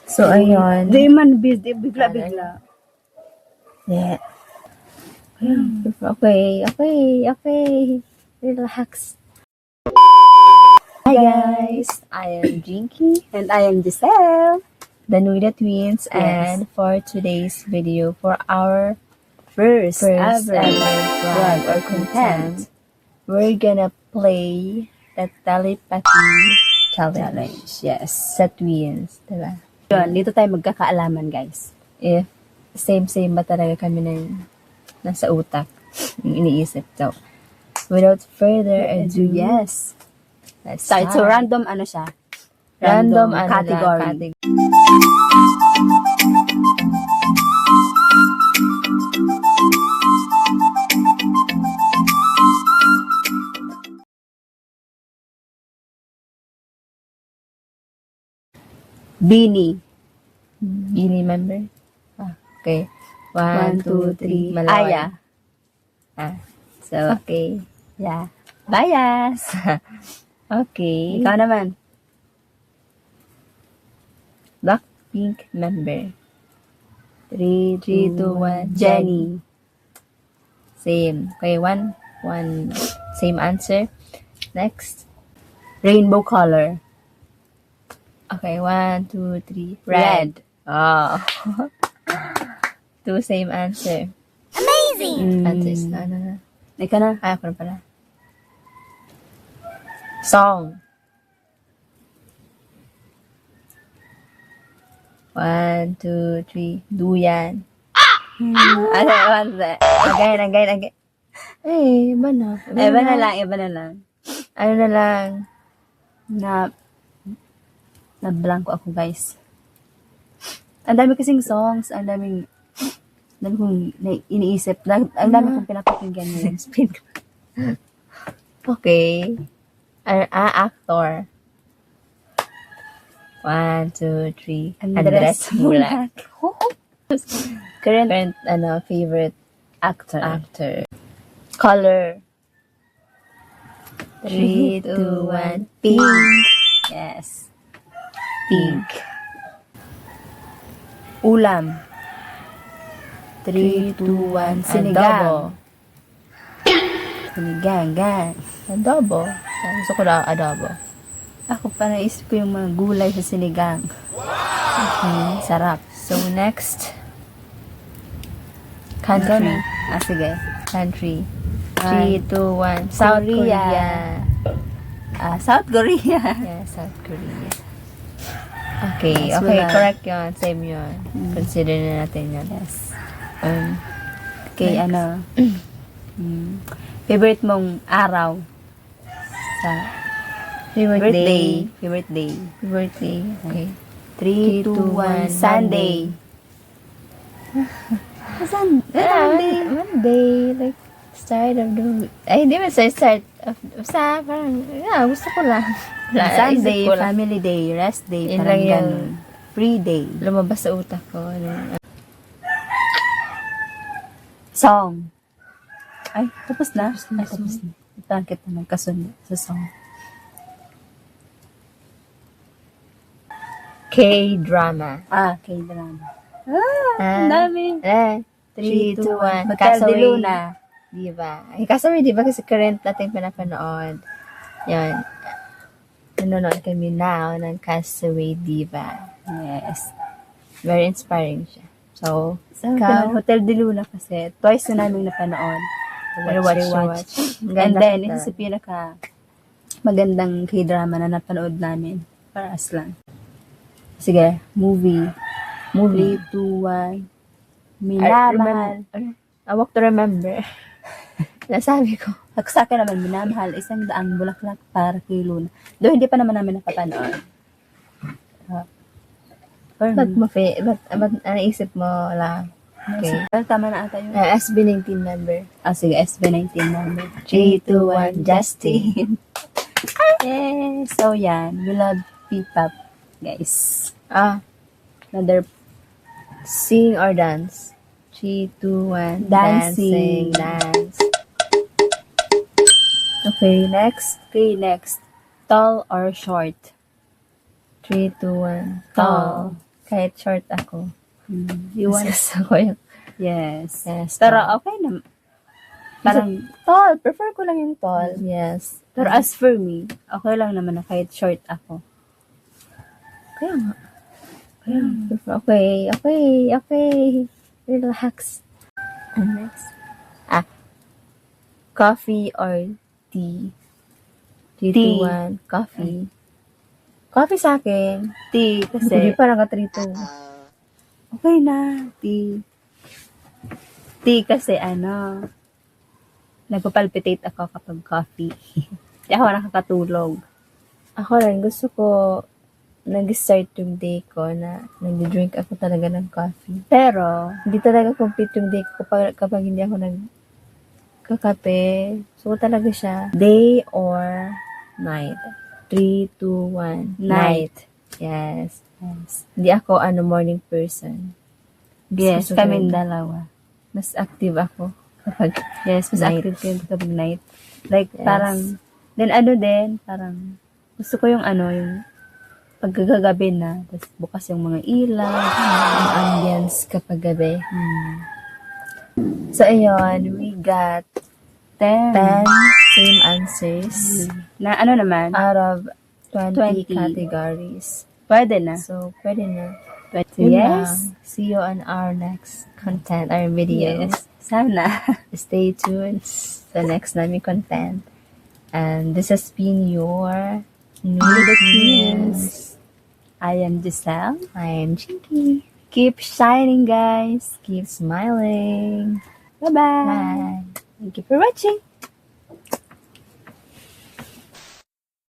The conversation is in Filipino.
So, ayun. Di man busy, bigla-bigla. Yeah. Okay. Relax. Hi guys, I am Jinky, And I am Giselle. the Nuida Twins, Yes. and for today's video, for our First first ever ever vlog or content content, we're gonna play the telepathy challenge challenge. Yes. sa twins, diba? Yun, dito tayo magkakaalaman, guys. If same ba talaga kami na nasa utak, yung iniisip. So, without further ado, Yes. let's Start. So, start. random ano siya? Random category. Bini. Bini member? Okay. 1, 2, 3. Malawan. Aya. So, Okay. yeah. Bias. Okay. Ikaw naman. Blackpink member. 3, 2, 1. Jenny. Same. Okay, one. Same answer. Next. Rainbow color. Okay, 1, 2, 3. Red. Oh. 2 same answer. Answers. No. Ikaw na. Ay, ako na pala. Song. 1, 2, 3. Duyan. Ano, Again. Eh, iba na. Iba na lang. Ano na lang. Na blanco ako, guys. Ang dami kasing songs, ang dami kong iniisip. Ang dami kong pinapakinggan ngayon. Okay. Actor. 1, 2, 3. Andres Mulak. Current, favorite actor. Color. 3, 2, 1. Pink. Yes. Pink. Ulam. 3, 2, 1. Sinigang. Sinigang. Adobo. Gusto ko na adobo. Ako pa naisip ko yung mga gulay sa sinigang. Sarap. So, next. Country. Sige. Country. 3, 2, 1. South Korea. South Korea. Yeah, South Korea. Okay, Yes, okay, wala. correct yun. Same yun. Consider na natin yun. Yes. Next. Favorite mong araw sa Favorite day. Favorite day. Birthday. Okay. 3, 2, 1. Sunday. Monday. Like, start of the... Ay, hindi ba start of... Basta, parang, gusto ko lang. Sunday, Isip ko lang. family day, rest day, Yun parang lang yung ganun. Free day. lumabas sa utak ko. Song. Ay, tapos na. Tapos na. Bakit naman kasunod sa song? K-drama. K-drama. Ang dami. 3, 2, 1. Hotel de Luna. Diba? Ay, Castaway, diba? Kasi current natin pinapanood. Yan. Nanonood kami now ng Castaway, diba? Yes. Very inspiring siya. So, Ikaw? Hotel de Luna kasi twice na namin napanood. watch. And then, isa sa pinaka magandang K-drama na napanood namin. Para as lang. Sige, movie. 3, 2, 1. Minamahal. Awak to remember. Nasabi ko. Sa akin naman, minamahal, 100 bulaklak para kay Luna. Though hindi pa naman namin napapanood. Ba't naisip mo lang? Okay. Tama na ata yun. SB19 member. Sige, SB19 number. 3, 2, 1, Justin. Yes. So, yan. We love P-pop, guys. Another Sing or dance? 3, 2, 1. Dancing. Dance. Okay, next. Tall or short? 3, 2, 1. Tall. kahit short ako. You want? Gusto ko yung Yes. yes, Pero tall. okay na. Parang, Tall. Prefer ko lang yung tall. Yes. pero as for me, okay lang naman na kahit short ako. Kaya nga. Okay. Relax. And next. Coffee or tea? 3, Tea. 2, 1. Coffee. Coffee sa akin. Tea, Hindi kasi, pa naka-3, 2. okay na, tea. Tea kasi, nagpapalpitate ako kapag coffee. Di ako nakakatulog. Ako rin, gusto ko nag-start yung day ko na nag-drink ako talaga ng coffee. Pero, Hindi talaga complete yung day ko kapag hindi ako nagkakape. So, talaga siya. Day or night? 3, 2, 1. Night. Yes. Hindi ako morning person. yes, Gusto ko kaming rin. dalawa. Mas active ako kapag Yes, mas night. active kayo kapag night. Like, Yes. parang, gusto ko yung yung pagkagagabi na, tapos bukas yung mga ilaw. Ang ambience kapag gabi. So, ayun, we got 10 same answers Na naman, out of 20 20. categories. pwede na. So, pwede na. But Yun yes, lang. See you on our next content, our video. yes, sana. Stay tuned sa next namin content. And this has been your Nude Queens. I am Giselle. I am Chinky. Keep shining, guys. Keep smiling. Bye-bye. Bye. Thank you for watching.